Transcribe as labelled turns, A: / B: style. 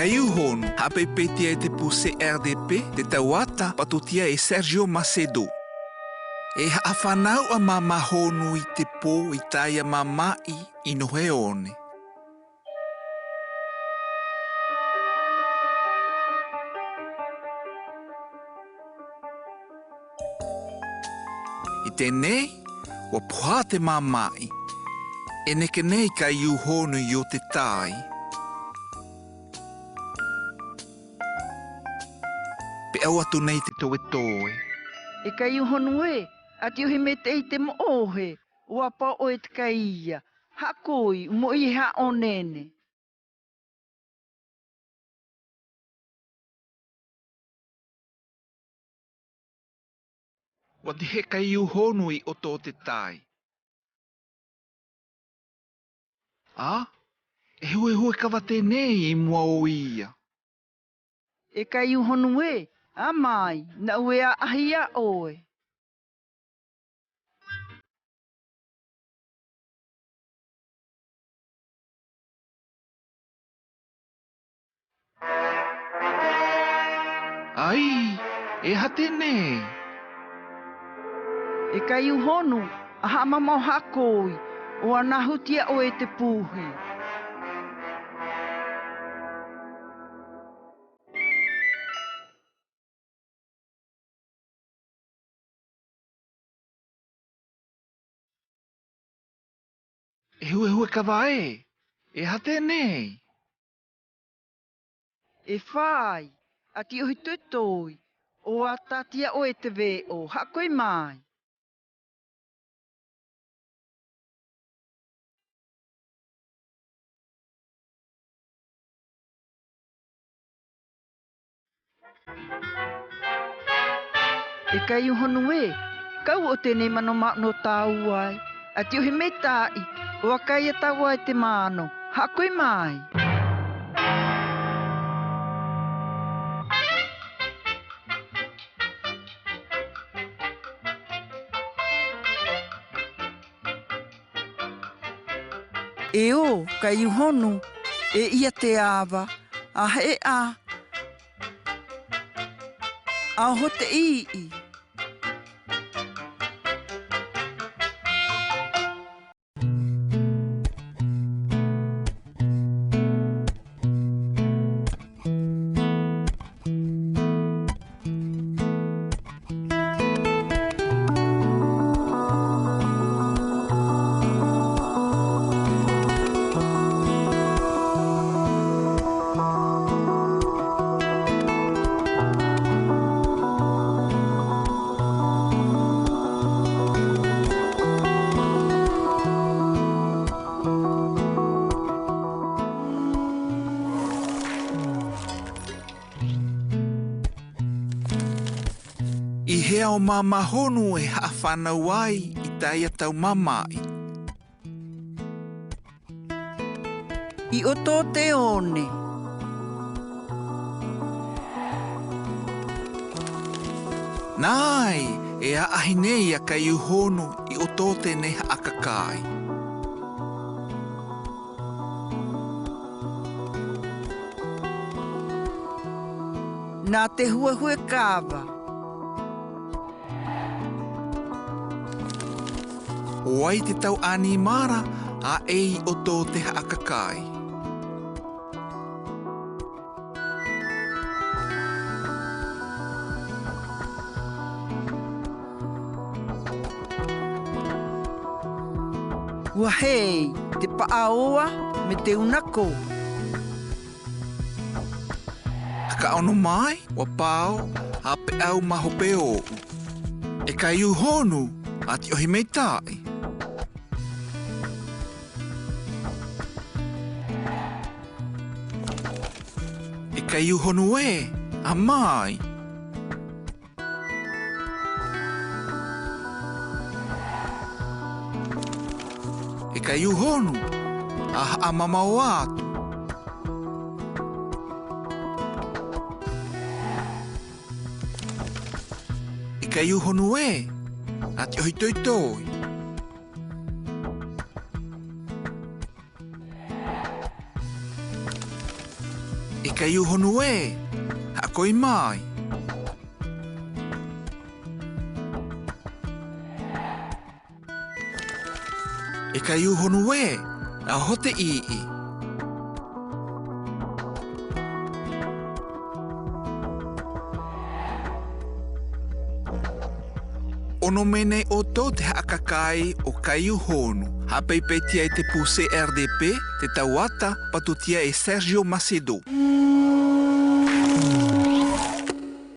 A: Kaiū honu, hapepetia e te puse RDP, te tauata, patutia e Sergio Macedo. E haafanau a mama honu I te pō I taia mamai I nohe one. I tenei, wa puha te mamai. E neke nei Kaiū honu I o te tai. Pe au atu nei te toe toe.
B: E Kaiū honu e, ati ohi me te I te mo ohe, ua pa o e te kaia. Hakoi, mo I ha onene.
A: Wa te he Kaiū honu I o tō te tai. E hue kawa tēnei I mua o ia.
B: E Kaiū honu e, a mai, na ue a ahi a oe.
A: Ai, e ha tēnei.
B: E Kaiū honu, a ha mamau hakoi, o ana hutia o e te pūhe.
A: E hue kawa e ha tēnei.
B: E whai, ati ohi tutoi, o a tatia o e te veo, hakoi mai. E Kaiū honu e, kau o tēnei mano no tāu ai, ati ohi me tai, o a kai a tāu ai te mano, hakoi mai. E o, Kaiū honu, e ia te awa, a he a ho te ii.
A: I hea o mama honu e hawhanau ai I taia tau mamai.
B: I o tō te one.
A: Nai, e a ahi nei a Kaiū honu I o tō te ne akakai.
B: Nā te hue kāwa.
A: O ai te tau animara a ei o tō te akakai.
B: Ua hei, te paaoa me te unako.
A: Ka ono mai, wa pao, a pe au maho pe o. E Kaiū honu, ati ohi mei tai. E Kaiū honu e, a mai. E Kaiū honu, a mama o atu. E Kaiū honu e, ati ohi toi toi. E Kaiū honu e. Hakoi mai. Kaiū honu e. A hote ii. Ono mene o tō te haakakai o Kaiū honu. Hapeipetia te puse RDP, te tauata, patutia e Sergio Macedo.